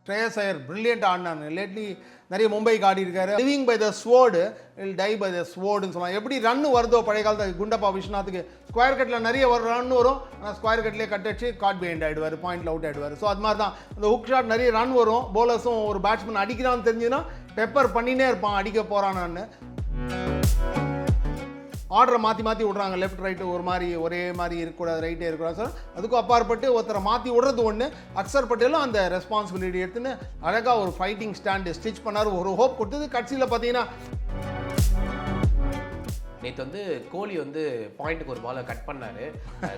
ஸ்ரேயஸ் Iyer brilliant ஆடினாங்க. Lately நிறைய மும்பைக்கு ஆடி இருக்காரு. Living by the sword will die by the ஸ்வோர்டுன்னு சொல்லலாம். எப்படி ரன் வருதோ பழைய காலத்தில் குண்டப்பா விஸ்வநாத்துக்கு ஸ்கொயர் கட்டில் நிறைய ஒரு ரன் வரும், ஆனால் ஸ்கொயர் கட்லேயே கட் அடிச்சு காட் பைண்ட் ஆகிடுவார், பாயிண்ட்ல அவுட் ஆகிடுவார். ஸோ அது மாதிரி தான் அந்த ஹுக் ஷாட் நிறைய ரன் வரும். போலர்ஸும் ஒரு பேட்ஸ்மேன் அடிக்கிறான்னு தெரிஞ்சுன்னா பெப்பர் பண்ணினே இருப்பான் அடிக்க போகிறானான்னு. ஆர்டரை மாற்றி மாற்றி விட்றாங்க, லெஃப்ட் ரைட்டு ஒரு மாதிரி ஒரே மாதிரி இருக்கக்கூடாது, ரைட்டே இருக்கக்கூடாது சார். அதுக்கும் அப்பாற்பட்டு ஒருத்தரை மாற்றி விடுறது ஒன்று. அக்சர் பட்டேலும் அந்த ரெஸ்பான்சிபிலிட்டி எடுத்துன்னு அழகாக ஒரு ஃபைட்டிங் ஸ்டாண்டு ஸ்டிச் பண்ணார், ஒரு ஹோப் கொடுத்தது. கட்சியில் பார்த்தீங்கன்னா நேற்று வந்து கோலி வந்து பாயிண்ட்டுக்கு ஒரு பாலை கட் பண்ணாரு.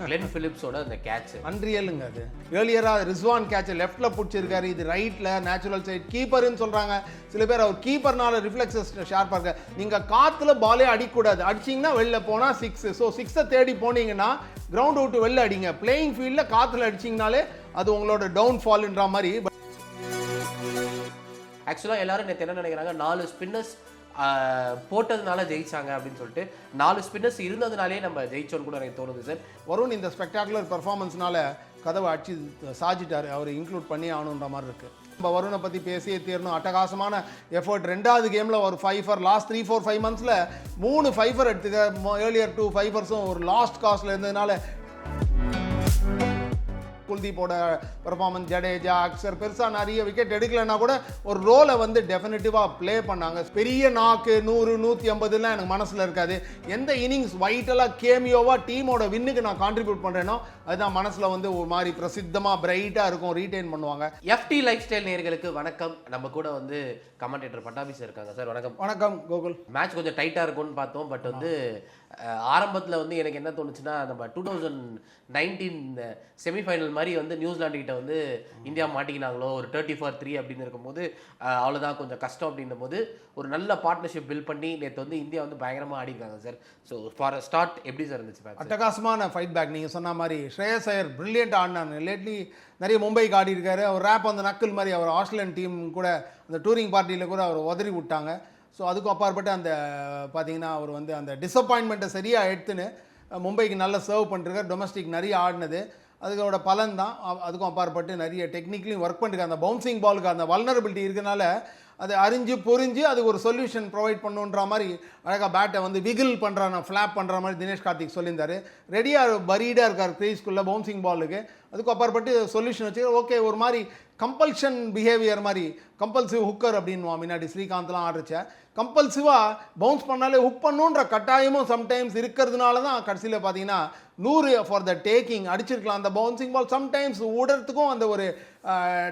கிளென் பிலிப்ஸோட அந்த கேட்ச் அன்ரியலுங்க. அது ஏர்லியராக ரிஸ்வான் கேட்சை லெஃப்டில் பிடிச்சிருக்காரு, இது ரைட்டில் நேச்சுரல் சைட் கீப்பர்னு சொல்கிறாங்க சில பேர். அவர் கீப்பர்னால ரிஃப்ளெக்ஸஸ் ஷார்ப்பாக இருக்க. நீங்கள் காற்றுல பாலே அடிக்கூடாது, அடிச்சிங்கன்னா வெளில போனால் 6. ஸோ 6 தேடி போனீங்கன்னா கிரவுண்ட் அவுட்டு வெளில அடிங்க. பிளேயிங் ஃபீல்டில் காற்றுல அடிச்சிங்கனாலே அது உங்களோட டவுன் ஃபால்ன்ற மாதிரி. ஆக்சுவலாக எல்லாரும் நேற்று என்ன நினைக்கிறாங்க, 4 ஸ்பின்னர்ஸ் போட்டதுனால ஜெயிச்சாங்க அப்படின்னு சொல்லிட்டு. 4 ஸ்பின்னர்ஸ் இருந்ததுனாலே நம்ம ஜெயிச்சோன்னு கூட எனக்கு தோணுது சார். வருண் இந்த ஸ்பெக்டாகுலர் பெர்ஃபார்மன்ஸ்னால கதவை அடிச்சு சாஞ்சிட்டாரு, அவர் இன்க்ளூட் பண்ணி ஆகணுன்ற மாதிரி இருக்குது. நம்ம வருணை பற்றி பேசியே தீரணும். அட்டகாசமான எஃபர்ட். 2வது கேமில் ஒரு 5 லாஸ்ட் 3-4-5 மந்த்ஸில் 3 5 எடுத்துக்க. ஏர்லியர் 2 5 ஒரு லாஸ்ட் காஸ்ட்ல இருந்ததுனால குல்தீப்போட பெர்ஃபார்மன்ஸ், ஜடேஜா, அக்சர் பெருசாக நிறைய விக்கெட் எடுக்கலைன்னா கூட ஒரு ரோலை வந்து டெஃபினட்டிவாக ப்ளே பண்ணாங்க. பெரிய நாக்கு 100 150லாம் எனக்கு மனசில் இருக்காது. எந்த இன்னிங்ஸ் வைட்டலாக கேமியோவாக டீமோட வின்னுக்கு நான் கான்ட்ரிபியூட் பண்ணுறேனோ அதுதான் மனசில் வந்து ஒரு மாதிரி பிரசித்தமாக பிரைட்டாக இருக்கும், ரீட்டைன் பண்ணுவாங்க. எஃப்டி லைஃப் ஸ்டைல் நேயர்களுக்கு வணக்கம். நம்ம கூட வந்து கமெண்டேட்டர் பட்டாபி சார் இருக்காங்க. சார் வணக்கம். வணக்கம் கோகுல். மேட்ச் கொஞ்சம் டைட்டாக இருக்கும்னு பார்த்தோம். பட் வந்து ஆரம்பத்தில் வந்து எனக்கு என்ன தோணுச்சுன்னா, நம்ம 2019 செமிஃபைனல் மாதிரி வந்து நியூசிலாண்டுக்கிட்ட வந்து இந்தியா மாட்டிக்கினாங்களோ ஒரு 30-3 அப்படின்னு இருக்கும்போது அவ்வளோதான் கொஞ்சம் கஷ்டம். அப்படின்னும் போது ஒரு நல்ல பார்ட்னர்ஷிப் பில்ட் பண்ணி நேற்று வந்து இந்தியா வந்து பயங்கரமாக ஆடிருக்காங்க சார். ஸோ ஃபார் ஸ்டார்ட் எப்படி சார் இருந்துச்சு? அட்டகாசமான ஃபைட் பேக். நீங்கள் சொன்ன மாதிரி ஸ்ரேயஸ் ஐயர் பிரில்லியன்ட் ஆடினாங்க. லேட்லி நிறைய மும்பைக்கு ஆடி இருக்காரு. அவர் ரேப் அந்த நக்கல் மாதிரி அவர் ஆஸ்திரேலியன் டீம் கூட அந்த டூரிங் பார்ட்டியில் கூட அவர் உதறி விட்டாங்க. ஸோ அதுக்கும் அப்பாற்பட்டு அந்த பார்த்தீங்கன்னா அவர் வந்து அந்த டிசப்பாயின்மெண்ட்டை சரியாக எடுத்துன்னு மும்பைக்கு நல்லா சர்வ் பண்ணிருக்கார். டொமஸ்டிக் நிறைய ஆடினது அதுக்கோட பலன் தான். அதுக்கும் அப்பாற்பட்டு நிறைய டெக்னிக்கலையும் ஒர்க் பண்ணிருக்காங்க. அந்த பவுன்சிங் பாலுக்கு அந்த வல்னரபிலிட்டி இருக்கனால அதை அறிஞ்சு புரிஞ்சு அதுக்கு ஒரு சொல்யூஷன் ப்ரொவைட் பண்ணுன்ற மாதிரி அழகாக பேட்டை வந்து விகில் பண்ணுறான், ஃப்ளாப் பண்ணுற மாதிரி தினேஷ் கார்த்திக் சொல்லியிருந்தார். ரெடியாக பரீடாக இருக்கார் க்ரீஸ்குள்ளே பவுன்சிங் பாலுக்கு. அதுக்கு அப்பாற்பட்டு சொல்யூஷன் வச்சு ஓகே ஒரு மாதிரி கம்பல்ஷன் பிஹேவியர் மாதிரி கம்பல்சிவ் ஹுக்கர் அப்படின்வான். முன்னாடி ஸ்ரீகாந்த்லாம் ஆடுறச்ச கம்பல்சிவாக பவுன்ஸ் பண்ணாலே ஹுக் பண்ணுன்ற கட்டாயமும் சம்டைம்ஸ் இருக்கிறதுனால தான் கடைசியில் பார்த்தீங்கன்னா 100 ஃபார் த டேக்கிங் அடிச்சிருக்கலாம் அந்த பவுன்சிங் பால். சம்டைம்ஸ் விடுறதுக்கும் அந்த ஒரு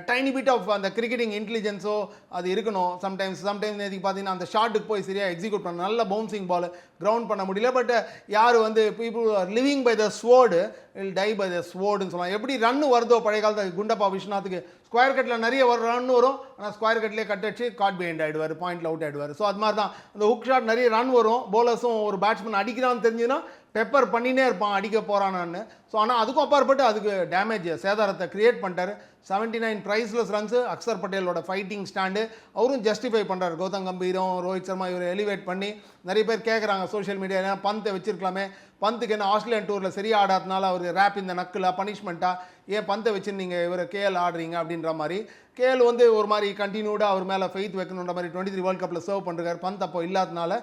டைனி பிட் ஆஃப் அந்த கிரிக்கெட்டிங் இன்டெலிஜென்ஸோ அது இருக்கணும். சம்டைம்ஸ் நேற்றுக்கு பார்த்தீங்கன்னா அந்த ஷாட்டுக்கு போய் சரியாக எக்ஸிக்யூட் பண்ண நல்ல பவுன்சிங் பால் கிரவுண்ட் பண்ண முடியல. பட் யார் வந்து people living by the sword will die by the ஸ்வோர்டுன்னு சொல்லலாம். எப்படி ரன் வருதோ பழைய காலத்தில் குண்டப்பா விஸ்வநாத்துக்கு ஸ்கொயர் கட்டில் நிறைய ஒரு ரன் வரும், ஆனால் ஸ்கொயர் கட்லேயே கட் அடிச்சு காட் பைண்ட் ஆகிடுவார், பாயிண்ட்ல அவுட் ஆகிடுவார். ஸோ அது மாதிரி தான் அந்த ஹுக் ஷாட் நிறைய ரன் வரும். போலர்ஸும் ஒரு பேட்ஸ்மேன் அடிக்கிறான்னு தெரிஞ்சுன்னா பெப்பர் பண்ணினே இருப்பான் அடிக்க போகிறானான்னு. ஸோ ஆனால் அதுக்கும் அப்பாற்பட்டு அதுக்கு டேமேஜ் சேதாரத்தை கிரியேட் பண்ணிட்டார். 79 ப்ரைஸ்லெஸ் ரன்ஸு. அக்சர் பட்டேலோட ஃபைட்டிங் ஸ்டாண்டு அவரும் ஜஸ்டிஃபை பண்ணுறாரு. கௌதம் கம்பீரும் ரோஹித் சர்மா இவர் எலிவேட் பண்ணி நிறைய பேர் கேட்குறாங்க சோஷியல் மீடியாவில், பந்தை வச்சிருக்கலாமே, பந்துக்கு என்ன ஆஸ்திரேலியன் டூரில் சரியாக ஆடாதனால அவர் ரேப் இந்த நக்கில் பனிஷ்மெண்ட்டாக ஏன் பந்தை வச்சு நீங்கள் இவர் கேஎல் ஆடுறீங்க அப்படின்ற மாதிரி. கேஎல் வந்து ஒரு மாதிரி கண்டினியூடாக அவர் மேலே ஃபெய்த் வைக்கணுன்ற மாதிரி 23 வேர்ல்ட் கப்பில் சர்வ் பண்ணுறாரு. பந்த் அப்போ இல்லாதனால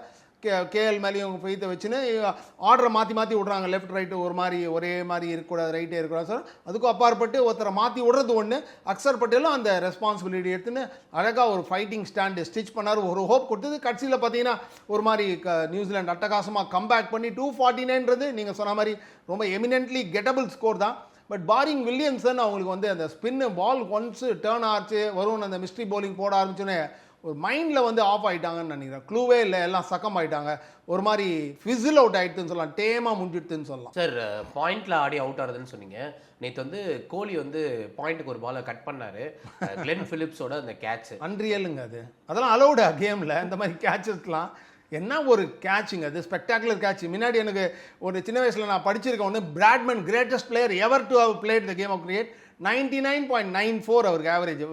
கேஎல் மேலேயும் ஃபெய்த்தை வச்சுன்னு ஆர்டரை மாற்றி மாற்றி விட்றாங்க, லெஃப்ட் ரைட்டு ஒரு மாதிரி ஒரே மாதிரி இருக்கக்கூடாது, ரைட்டே இருக்கக்கூடாது சார். அதுக்கும் அப்பாற்பட்டு ஒருத்தரை மாற்றி விடுறது ஒன்று. அக்சர் பட்டேலும் அந்த ரெஸ்பான்சிபிலிட்டி எடுத்துன்னு அழகாக ஒரு ஃபைட்டிங் ஸ்டாண்டு ஸ்டிச் பண்ணார், ஒரு ஹோப் கொடுத்தது. கட்சியில் பார்த்தீங்கன்னா ஒரு மாதிரி நியூசிலாந்து அட்டகாசமாக கம்பேக் பண்ணி 249ன்றது நீங்கள் சொன்ன மாதிரி ரொம்ப எமினென்ட்லி கெட்டபிள் ஸ்கோர் தான். பட் பாரிங் வில்லியம்சன் அவங்களுக்கு வந்து அந்த ஸ்பின்னு பால் ஒன்ஸு டேர்ன் ஆச்சு வரும், அந்த மிஸ்ட்ரி பவுலிங் போட ஆரம்பிச்சோன்னே ஒரு மைண்டில் வந்து ஆஃப் ஆகிட்டாங்கன்னு நினைக்கிறேன். க்ளூவே இல்லை, எல்லாம் சக்கம் ஆகிட்டாங்க, ஒரு மாதிரி ஃபிசில் அவுட் ஆகிடுதுன்னு சொல்லலாம், டேமாக முடிஞ்சிடுதுன்னு சொல்லலாம். சார் பாயிண்டில் ஆடி அவுட் ஆகுதுன்னு சொன்னீங்க. நேற்று வந்து கோலி வந்து பாயிண்ட்டுக்கு ஒரு பாலை கட் பண்ணார், கிளென் பிலிப்ஸோட அந்த கேட்ச் அன்ரியலுங்க. அது அதெல்லாம் அலௌடா கேமில் இந்த மாதிரி கேட்சஸ்லாம்? என்ன ஒரு கேட்சுங்க அது, ஸ்பெக்டாகுலர் கேட்ச். முன்னாடி எனக்கு ஒரு சின்ன வயசில் நான் படிச்சிருக்கேன் ஒன்று, Bradman greatest player ever to have played the game of cricket, 99.94 அவருக்கு ஆவரேஜ்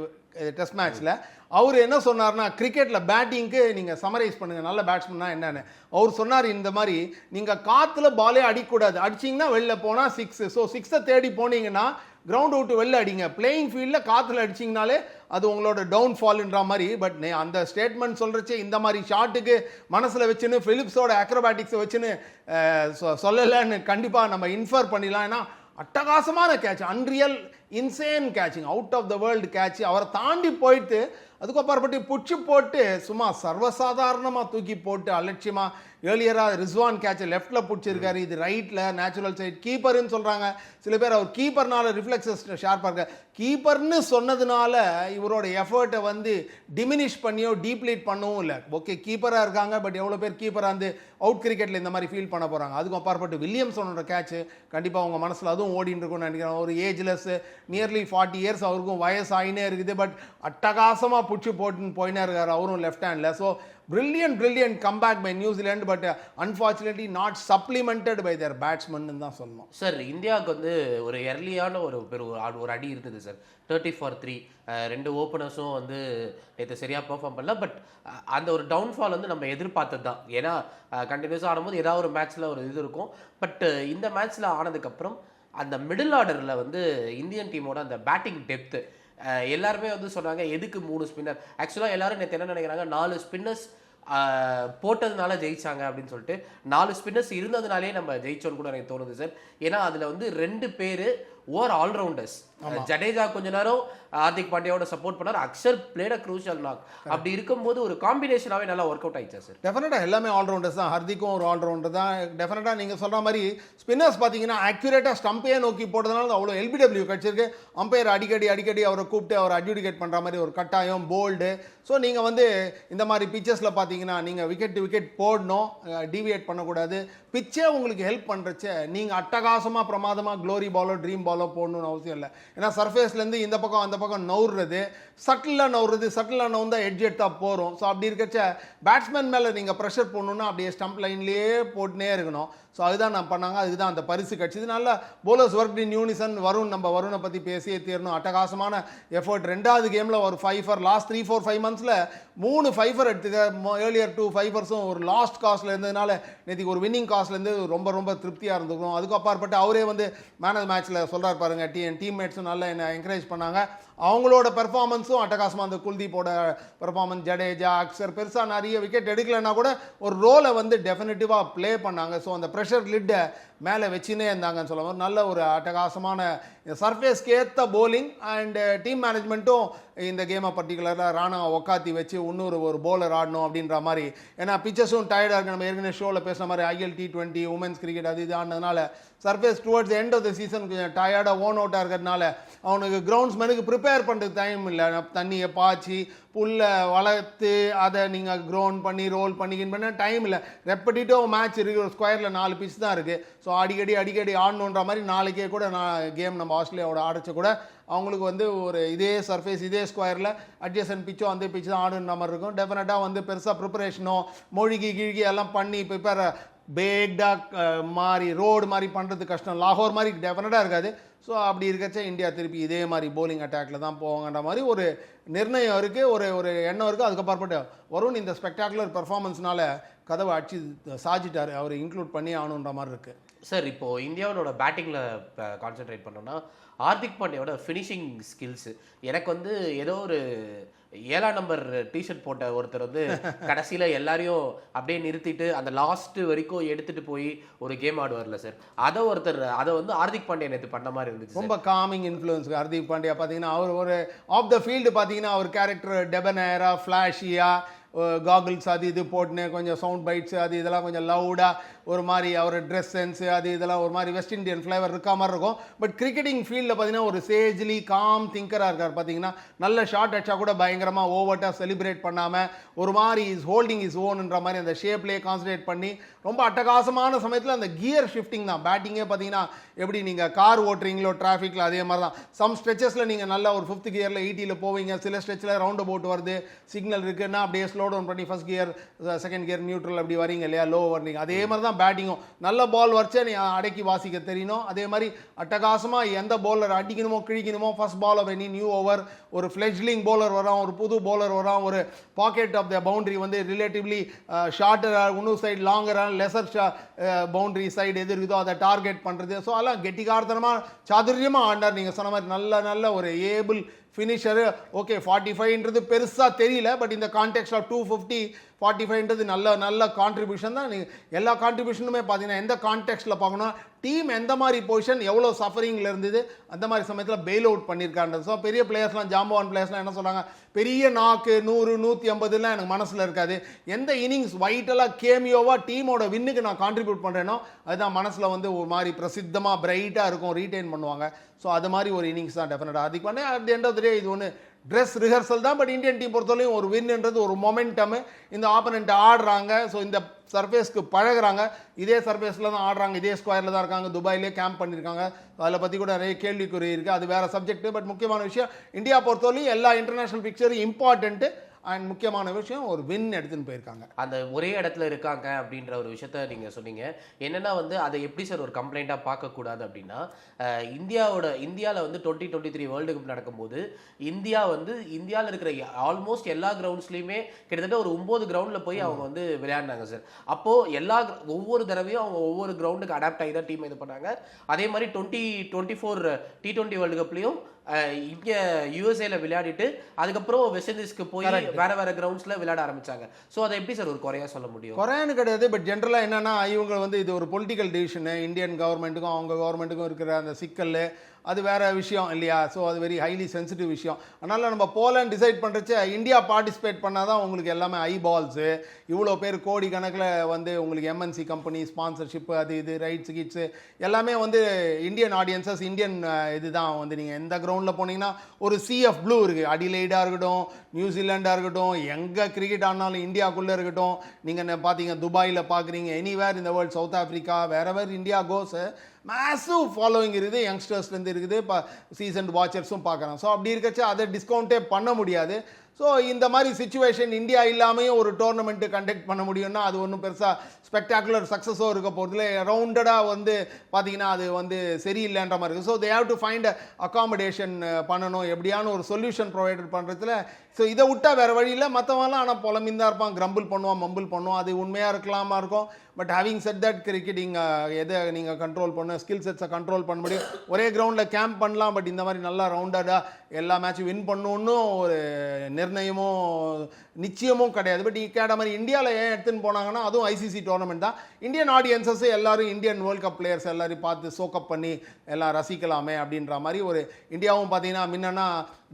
டெஸ்ட் மேட்ச்சில். அவர் என்ன சொன்னார்னா, கிரிக்கெட்டில் பேட்டிங்க்கு நீங்கள் சமரைஸ் பண்ணுங்கள் நல்ல பேட்ஸ்மேன்னா என்னென்னு. அவர் சொன்னார் இந்த மாதிரி, நீங்கள் காற்றுல பாலே அடிக்கூடாது, அடிச்சிங்கன்னா வெளில போனால் 6. ஸோ 6 தேடி போனீங்கன்னா கிரவுண்ட் அவுட்டு வெளில அடிங்க. பிளேயிங் ஃபீல்டில் காற்றுல அடிச்சிங்கனாலே அது உங்களோட டவுன்ஃபால்ன்ற மாதிரி. பட் அந்த ஸ்டேட்மெண்ட் சொல்கிறச்சே இந்த மாதிரி ஷாட்டுக்கு மனசில் வச்சுன்னு ஃபிலிப்ஸோட அக்ரோபாட்டிக்ஸை வச்சுன்னு சொல்லலைன்னு கண்டிப்பாக நம்ம இன்ஃபர் பண்ணிடலாம். ஏன்னா அட்டகாசமான catch, unreal insane catching, out of the world catch. அவரை தாண்டி போயிட்டு அதுக்கப்புறப்பட்டு புடிச்சு போட்டு சும்மா சர்வசாதாரணமாக தூக்கி போட்டு அலட்சியமாக ஏர்லியராக ரிஸ்வான் கேட்சை லெஃப்டில் பிடிச்சிருக்காரு, இது ரைட்டில் நேச்சுரல் சைட். கீப்பருன்னு சொல்கிறாங்க சில பேர், அவர் கீப்பர்னால ரிஃப்ளெக்ஸஸ் ஷார்ப்பாக இருக்க, கீப்பர்னு சொன்னதுனால இவரோட எஃபர்ட்டை வந்து டிமினிஷ் பண்ணியோ டீப்ளீட் பண்ணவும் இல்லை. ஓகே கீப்பராக இருக்காங்க, பட் எவ்வளோ பேர் கீப்பராக வந்து அவுட் கிரிக்கெட்டில் இந்த மாதிரி ஃபீல் பண்ண போகிறாங்க. அதுக்கும் அப்பாற்பட்டு வில்லியம்சனோட கேட்ச் கண்டிப்பாக அவங்க மனசில் அதுவும் ஓடின்னு இருக்கும்னு நினைக்கிறேன். ஒரு ஏஜ்லெஸ், நியர்லி 40 இயர்ஸ், அவருக்கும் வயசு ஆகினே இருக்குது, பட் அட்டகாசமாக பிடிச்சி போட்டுன்னு போயினே இருக்கார் அவரும் left handle. So brilliant comeback by New Zealand, but unfortunately not supplemented by their batsmen தான் சொல்லணும். சார் இந்தியாவுக்கு வந்து ஒரு எர்லியான ஒரு அடி இருந்தது சார், 30 for 3. ரெண்டு ஓப்பனர்ஸும் வந்து நேற்று சரியாக பெர்ஃபார்ம் பண்ணல. பட் அந்த ஒரு டவுன்ஃபால் வந்து நம்ம எதிர்பார்த்தது தான். ஏன்னா கண்டினியூஸாக ஆடும்போது ஏதாவது ஒரு மேட்ச்சில் ஒரு இது இருக்கும். பட் இந்த மேட்ச்சில் ஆனதுக்கப்புறம் அந்த மிடில் ஆர்டரில் வந்து இந்தியன் டீமோட அந்த பேட்டிங் டெப்த்து எல்லாருமே வந்து சொன்னாங்க எதுக்கு 3 ஸ்பின்னர். ஆக்சுவலாக எல்லாரும் நேற்று என்ன நினைக்கிறாங்க, 4 ஸ்பின்னர்ஸ் போட்டதுனால ஜெயிச்சாங்க அப்படின்னு சொல்லிட்டு. 4 ஸ்பின்னர்ஸ் இருந்ததுனாலே நம்ம ஜெயிச்சோன்னு கூட எனக்கு தோணுது சார். ஏன்னா அதில் வந்து 2 பேர் ஆல்ரவுண்டர்ஸ். ஜடேஜா கொஞ்ச நேரம் ஹார்திக் பாண்டியாவோட சப்போர்ட் பண்ணார், Axar played a crucial knock. அப்படி இருக்கும்போது ஒரு காம்பினேஷனாகவே நல்லா ஒர்க் அவுட் ஆயிடுச்சா சார்? டெஃபினட்டாக எல்லாமே ஆல்ரவுண்டர்ஸ் தான். ஹர்திக்கும் ஒரு ஆல்ரவுண்டர் தான். டெஃபினட்டாக நீங்கள் சொல்கிற மாதிரி ஸ்பின்னர்ஸ் பார்த்தீங்கன்னா ஆக்யூரேட்டாக ஸ்டம்பையே நோக்கி போட்டதுனால அவ்வளோ எல்பிடபிள்யூ கிடச்சிருக்கு. அம்பையர் அடிக்கடி அவரை கூப்பிட்டு அவரை அட்ஜுடிகேட் பண்ணுற மாதிரி ஒரு கட்டாயம் போல்டு. ஸோ நீங்கள் வந்து இந்த மாதிரி பிச்சஸில் பார்த்தீங்கன்னா நீங்கள் விக்கெட் டு விக்கெட் போடணும், டிவியேட் பண்ணக்கூடாது. பிச்சே உங்களுக்கு ஹெல்ப் பண்ணுறச்ச நீங்கள் அட்டகாசமாக பிரமாதமாக க்ளோரி பாலோ ட்ரீம் பாலோ போடணும்னு அவசியம் இல்லை. ஏன்னா சர்ஃபேஸ்லேருந்து இந்த பக்கம் அந்த பக்கம் நவுறது, சட்டிலாக நவுந்தா எட்ஜ் எடுத்தால் போகிறோம். ஸோ அப்படி இருக்கச்ச பேட்ஸ்மேன் மேலே நீங்கள் ப்ரெஷர் போடணுன்னா அப்படியே ஸ்டம்ப் லைன்லேயே போட்டுனே இருக்கணும். ஸோ அதுதான் நான் பண்ணாங்க, அதுக்கு தான் அந்த பரிசு கிடச்சிது. நல்ல போலர்ஸ் ஒர்க் இன் யூனிசன். வருணை பற்றி பேசியே தீரணும். அட்டகாசமான எஃபர்ட். 2வது கேமில் ஒரு 5 லாஸ்ட் 3-4-5 மந்த்ஸில் 3 5 எடுத்துக்க. ஏர்லியர் 2 5 ஒரு லாஸ்ட் காஸ்ட்டில் இருந்ததுனால நேற்றுக்கு ஒரு வின்னிங் காஸ்ட்லேருந்து ரொம்ப திருப்தியாக இருந்துக்கணும். அதுக்கு அப்பாற்பட்டு அவரே வந்து மேன் ஆஃப் மேட்ச்சில் சொல்கிறார் பாருங்க, டீம்மேட்ஸும் நல்லா என்னை என்கரேஜ் பண்ணாங்க. அவங்களோட பெர்ஃபார்மன்ஸும் அட்டகாசமாக, அந்த குல்தீப்போட பெர்ஃபார்மன்ஸ், ஜடேஜா அக்ஷர் பெருசாக நிறைய விக்கெட் எடுக்கலைன்னா கூட ஒரு ரோலை வந்து டெஃபினட்டிவாக ப்ளே பண்ணாங்க. ஸோ அந்த ப்ரெஷர் லிட்டை மேலே வச்சுனே இருந்தாங்கன்னு சொல்லுவாங்க. நல்ல ஒரு அட்டகாசமான சர்ஃபேஸ்க்கு ஏற்ற போலிங். அண்ட் டீம் மேனேஜ்மெண்ட்டும் இந்த கேமை பர்டிகுலராக ராணா உக்காத்தி வச்சு ஒரு போலர் ஆடணும் அப்படின்ற மாதிரி. ஏன்னா பிச்சஸும் டயர்டாக இருக்குது. நம்ம ஏற்கனவே ஷோவில் பேசுகிற மாதிரி IL T20 உமன்ஸ் கிரிக்கெட் அது இது ஆனதுனால surface towards end of the season கொஞ்சம் டயர்டாக அவுட்டாக இருக்கிறதுனால அவனுக்கு கிரவுண்ட்ஸ்மேனுக்கு ப்ரிப்பேர் பண்ணுறதுக்கு டைம் இல்லை. தண்ணியை பாய்ச்சி புல்லை வளர்த்து அதை நீங்கள் க்ரௌண்ட் பண்ணி ரோல் பண்ண டைம் இல்லை. ரெப்படிட்டிவ் மேட்ச் இருக்குது. ஒரு ஸ்கொயரில் 4 பிச் தான் இருக்குது. ஸோ அடிக்கடி ஆடணுன்ற மாதிரி நாளைக்கே கூட கேம் நம்ம ஆஸ்திரேலியாவோட ஆடிச்ச கூட அவங்களுக்கு வந்து ஒரு இதே சர்ஃபேஸ் இதே ஸ்கொயரில் அட்ஜஸ்டன் பிச்சோ அந்த பிச்சு தான் ஆடுன்ற மாதிரி இருக்கும். டெஃபினட்டாக வந்து பெருசாக ப்ரிப்பரேஷனோ கிழி எல்லாம் பண்ணி ப்ரிப்பேர் பேக்டாக மாதிரி ரோடு மாதிரி பண்ணுறது கஷ்டம். லாகோர் மாதிரி டெஃபினட்டாக இருக்காது. ஸோ அப்படி இருக்கச்ச இந்தியா திருப்பி இதே மாதிரி போலிங் அட்டாக்கில் தான் போவாங்கன்ற மாதிரி ஒரு நிர்ணயம் இருக்குது, ஒரு எண்ணம் இருக்குது. அதுக்கப்புறப்பட்டு வருண் இந்த ஸ்பெக்டாகுலர் பெர்ஃபார்மன்ஸ்னால கதவை அடிச்சு சாஞ்சிட்டார், அவர் இன்க்ளூட் பண்ணி ஆகணுன்ற மாதிரி இருக்குது. சார் இப்போது இந்தியாவோட பேட்டிங்கில் கான்சென்ட்ரேட் பண்ணோன்னா ஹார்திக் பாண்டியாவோட ஃபினிஷிங் ஸ்கில்ஸு எனக்கு வந்து ஏதோ ஒரு 7ஆம் நம்பர் டிஷர்ட் போட்ட ஒருத்தர் வந்து கடைசியில் எல்லாரையும் அப்படியே நிறுத்திட்டு அந்த லாஸ்ட்டு வரைக்கும் எடுத்துகிட்டு போய் ஒரு கேம் ஆடுவார்ல சார், அதை வந்து ஹார்திக் பாண்டியா நேற்று பண்ண மாதிரி இருந்துச்சு. ரொம்ப காமிங் இன்ஃப்ளூயன்ஸ் ஹார்திக் பாண்டியா. பார்த்தீங்கன்னா அவர் ஒரு ஆஃப் த ஃபீல்டு பார்த்தீங்கன்னா அவர் கேரக்டர் டெபனேரா ஃப்ளாஷியாக காகிள்ஸ் அது இது போட்டுன்னு கொஞ்சம் சவுண்ட் பைட்ஸு அது இதெல்லாம் கொஞ்சம் லவுடாக ஒரு மாதிரி அவர் ட்ரெஸ் சென்ஸு அது இதெல்லாம் ஒரு மாதிரி வெஸ்ட் இண்டியன் ஃப்ளேவர் இருக்க மாதிரி இருக்கும். பட் கிரிக்கெட்டிங் ஃபீல்டில் பார்த்தீங்கன்னா ஒரு சேஜ்லி காம் திங்கராக இருக்கார். பார்த்தீங்கன்னா நல்ல ஷாட் அடிச்சா கூட பயங்கரமாக ஓவர்ட்டாக செலிப்ரேட் பண்ணாமல் ஒரு மாதிரி இஸ் ஹோல்டிங் இஸ் ஓன்ன்ற மாதிரி அந்த ஷேப்லேயே கான்சன்ட்ரேட் பண்ணி ரொம்ப அட்டகாசமான சமயத்தில் அந்த கியர் ஷிஃப்டிங் தான். பேட்டிங்கே பார்த்தீங்கன்னா எப்படி நீங்கள் கார் ஓட்டுறீங்களோ டிராஃபிக்கில் அதே மாதிரி தான். சம் ஸ்ட்ரெச்சஸில் நீங்கள் நல்லா ஒரு 5th கியரில் 80ல் போவீங்க, சில ஸ்ட்ரெச்சில் ரவுண்ட் அபவுட் வருது, சிக்னல் இருக்குன்னா அப்படியே ஸ்லோ டவுன் பண்ணி first gear second gear neutral அப்படி வரீங்க இல்லையா, லோ வரீங்க. அதே மாதிரி தான் பேட்டிங்கும். நல்ல பால் வரைச்சே நீ அடக்கி வாசிக்க தெரியணும். அதே மாதிரி அட்டகாசமாக எந்த பவுலர் அடிக்கணுமோ கிழிக்கணுமோ first ball of any new over, ஒரு ஃப்ளெஜ்லிங் பவுலர் வரான், ஒரு புது பவுலர் வரான், ஒரு பாக்கெட் ஆஃப் த பவுண்டரி வந்து ரிலேட்டிவ்லி ஷார்ட்டராக இன்னும் சைடு லாங்கராக லெசர் பவுண்டரி சைடு எது இருக்குதோ அதை டார்கெட் பண்ணுறது. ஸோ அதெல்லாம் கெட்டிகார்த்தனமாக சாதுரியமாக ஆண்டார். நீங்கள் சொன்ன மாதிரி நல்ல ஒரு ஏபிள் ஃபினிஷரு. ஓகே 45ன்றது பெருசாக தெரியல, பட் இந்த கான்டெக்ட் ஆஃப் 250 45ன்றது நல்ல கான்ட்ரிபியூஷன் தான். நீங்கள் எல்லா கான்ட்ரிபியூஷனுமே பார்த்தீங்கன்னா எந்த கான்டெக்ட்டில் பார்க்கணும், டீம் எந்த மாதிரி பொசிஷன் எவ்வளோ சஃபரிங்கில் இருந்தது அந்த மாதிரி சமயத்தில் பெயில் அவுட் பண்ணியிருக்கான்றது. ஸோ பெரிய பிளேயர்ஸ்லாம் ஜாம்பவான் பிளேயர்ஸ்லாம் என்ன சொல்கிறாங்க, பெரிய நாக்கு 100 150லாம் எனக்கு மனசில் இருக்காது, எந்த இன்னிங்ஸ் வைட்டலாக கேமியோவாக டீமோட வின்னுக்கு நான் கான்ட்ரிபியூட் பண்ணுறேனோ அதுதான் மனசில் வந்து ஒரு மாதிரி பிரசித்தமாக பிரைட்டாக இருக்கும், ரீட்டைன் பண்ணுவாங்க. ஸோ அது மாதிரி ஒரு இன்னிங்ஸ் தான் டெஃபினட்டாக. அதுக்கு பண்ணி at the end of the day இது ஒன்று ட்ரெஸ் ரிஹர்சல் தான். பட் இந்தியன் டீம் பொறுத்தவரையும் ஒரு வின்ன்றது ஒரு மொமெண்டம். இந்த ஆப்பனண்ட் ஆடுறாங்க, ஸோ இந்த சர்ஃபேஸ்க்கு பழகுறாங்க, இதே சர்ஃபேஸில் தான் ஆடுறாங்க, இதே ஸ்கொயரில் தான் இருக்காங்க, துபாயிலே கேம்ப் பண்ணியிருக்காங்க. அதில் பற்றி கூட நிறைய கேள்விக்குறி இருக்குது, அது வேறு சப்ஜெக்ட். பட் முக்கியமான விஷயம் இந்தியா பொறுத்தவரையும் எல்லா இன்டர்நேஷ்னல் பிக்சரும் இம்பார்ட்டண்ட்டு. அண்ட் முக்கியமான விஷயம் ஒரு வின் எடுத்துன்னு போயிருக்காங்க. அந்த ஒரே இடத்துல இருக்காங்க அப்படின்ற ஒரு விஷயத்த நீங்கள் சொன்னீங்க. என்னென்னா வந்து அதை எப்படி சார் ஒரு கம்ப்ளைண்ட்டாக பார்க்கக்கூடாது அப்படின்னா, இந்தியாவில் வந்து 2023 வேர்ல்டு கப் நடக்கும்போது இந்தியாவில் இருக்கிற ஆல்மோஸ்ட் எல்லா கிரவுண்ட்ஸ்லையுமே கிட்டத்தட்ட ஒரு 9 கிரவுண்டில் போய் அவங்க வந்து விளையாடினாங்க சார். அப்போது ஒவ்வொரு தடவையும் அவங்க ஒவ்வொரு கிரவுண்டுக்கு அடாப்ட் ஆகி தான் டீம் இது பண்ணாங்க. அதே மாதிரி 2024 T20 வேர்ல்டு கப்லையும் இங்கே யூஎஸ்ஏல விளையாடிட்டு அதுக்கப்புறம் வெஸ்ட் இண்டீஸ்க்கு போய் வேற கிரவுண்ட்ஸ்ல விளையாட ஆரம்பிச்சாங்க. ஸோ அதை எப்படி சார் ஒரு குறையா சொல்ல முடியும்? குறையானு கிடையாது, பட் ஜென்ரலாக என்னன்னா இவங்க வந்து இது ஒரு பொலிட்டிக்கல் டிசிஷனு, இந்தியன் கவர்மெண்ட்டுக்கும் அவங்க கவர்மெண்ட்டுக்கும் இருக்கிற அந்த சிக்கல் அது வேறு விஷயம் இல்லையா. ஸோ அது வெரி ஹைலி சென்சிட்டிவ் விஷயம். அதனால் நம்ம போலன்னு டிசைட் பண்ணுறச்ச இந்தியா பார்ட்டிசிபேட் பண்ணால் தான் உங்களுக்கு எல்லாமே ஐ பால்ஸு, இவ்வளோ பேர் கோடி கணக்கில் வந்து உங்களுக்கு எம்என்சி கம்பெனி ஸ்பான்சர்ஷிப்பு, அது இது ரைட்ஸு கிட்ஸு எல்லாமே வந்து இந்தியன் ஆடியன்சஸ், இந்தியன் இது தான். வந்து நீங்கள் எந்த கிரவுண்டில் போனீங்கன்னா ஒரு சி ஆஃப் ப்ளூ இருக்குது, அடிலைடாக இருக்கட்டும், நியூசிலாண்டாக இருக்கட்டும், எங்கே கிரிக்கெட் ஆனாலும் இந்தியாவுக்குள்ளே இருக்கட்டும், நீங்கள் பார்த்தீங்க துபாயில் பார்க்குறீங்க, எனிவேர் இந்த world, South Africa, wherever India goes, massive following இருக்குது, யங்ஸ்டர்ஸ்லேருந்து இருக்குது, இப்போ சீசன் வாட்சர்ஸும் பார்க்குறாங்க. ஸோ அப்படி இருக்கச்சு அதை டிஸ்கவுண்ட்டே பண்ண முடியாது. ஸோ இந்த மாதிரி சிச்சுவேஷன் இந்தியா இல்லாமையும் ஒரு டோர்னமெண்ட்டு கண்டக்ட் பண்ண முடியும்னா அது ஒன்றும் பெருசாக ஸ்பெக்டாகுலர் சக்ஸஸோ இருக்க போகிறதுல ரவுண்டடாக வந்து பார்த்திங்கன்னா அது வந்து சரியில்லைன்ற மாதிரி இருக்குது. So they have to find accommodation பண்ணணும், எப்படியான ஒரு சொல்யூஷன் ப்ரொவைடட் பண்ணுறதுல. ஸோ இதை விட்டால் வேறு வழியில் மற்றவங்களாம் ஆனால் புலம்பின் தான் இருப்பான், கிரம்பிள் பண்ணுவான், மம்பிள் பண்ணுவான், அது உண்மையாக இருக்கலாமா இருக்கும். But having set that cricketing எதை நீங்கள் கண்ட்ரோல் பண்ண ஸ்கில் செட்ஸை கண்ட்ரோல் பண்ண முடியும். ஒரே கிரவுண்டில் கேம்ப் பண்ணலாம், பட் இந்த மாதிரி நல்லா ரவுண்டடாக எல்லா மேட்சும் வின் பண்ணணுன்னு ஒரு நிர்ணயமும் நிச்சயமும் கிடையாது. பட் கேட்ட மாதிரி இந்தியாவில் ஏன் எடுத்துன்னு போனாங்கன்னா அதுவும் ஐசிசி டோர்னமெண்ட் தான். இந்தியன் ஆடியன்ஸஸ் எல்லாரும் இந்தியன் வேர்ல்ட் கப் பிளேயர்ஸ் எல்லாரையும் பார்த்து சோக்கப் பண்ணி எல்லாம் ரசிக்கலாமே அப்படின்ற மாதிரி ஒரு இந்தியாவும் பார்த்தீங்கன்னா முன்னா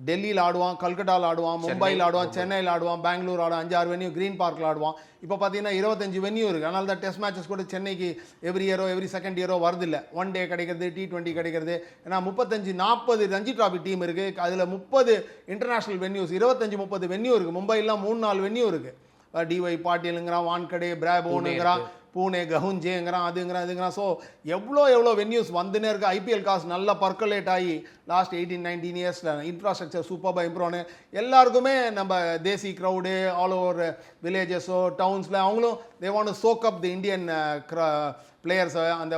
டெல்லியில் ஆடுவான், கல்கட்டாவில் ஆடுவான், மும்பையில் ஆடுவான், சென்னையில் ஆடுவான், பெங்களூர் ஆடுவான், 5-6 வென்யூ, க்ரீன் பார்க்கில் ஆடுவான். இப்போ பார்த்தீங்கன்னா 25 வென்யூ இருக்குது. அதனால தான் டெஸ்ட் மேட்சஸ் கூட சென்னைக்கு எவ்ரி செகண்ட் இயரோ வருதில்லை, ஒன் டே கிடைக்கிறது, T20 கிடைக்கிறது. ஏன்னா 35-40 ரஞ்சி டிராஃபி டீம் இருக்குது, அதில் 30 இன்டர்நேஷ்னல் வென்யூஸ், 25-30 வென்யூ இருக்குது. மும்பைலாம் 3-4 வென்யூ இருக்குது. டிஒய் பாட்டீலுங்கிறான், வான்கடே, பிராபோனுங்கிறான், பூனே, கஹுஞ்சேங்கிறான், அதுங்கிறான் இதுங்கிறான். ஸோ எவ்வளோ வென்யூஸ் வந்துன்னே இருக்குது. ஐபிஎல் காசு நல்லா பர்க்குலேட் ஆகி லாஸ்ட் 18-19 இயர்ஸில் இன்ஃப்ராஸ்ட்ரக்சர் சூப்பராக இம்ப்ரூவ் ஆனு. எல்லாருக்குமே நம்ம தேசி க்ரௌடு ஆல் ஓவர் வில்லேஜஸோ டவுன்ஸில் அவங்களும் they want to choke up the Indian பிளேயர்ஸை. அந்த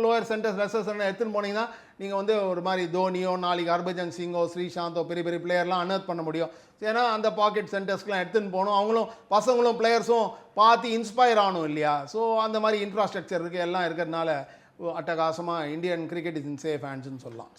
லோயர் சென்டர்ஸ் லெசர் சென்டர் எடுத்துன்னு போனீங்கன்னா நீங்கள் வந்து ஒரு மாதிரி தோனியோ நாளைக்கு ஹர்பஜன் சிங்கோ ஸ்ரீசாந்தோ பெரிய பிளேயர்லாம் அனர்த் பண்ண முடியும். ஏன்னா அந்த பாக்கெட் சென்டர்ஸ்க்குலாம் எடுத்துன்னு போகணும், அவங்களும் பசங்களும் பிளேயர்ஸும் பார்த்து இன்ஸ்பயர் ஆகணும் இல்லையா. ஸோ அந்த மாதிரி இன்ஃப்ராஸ்ட்ரக்சர் இருக்குது, எல்லாம் இருக்கிறதுனால அட்டகாசமாக Indian cricket is in safe ஹேண்ட்ஸ்னு சொல்லலாம்.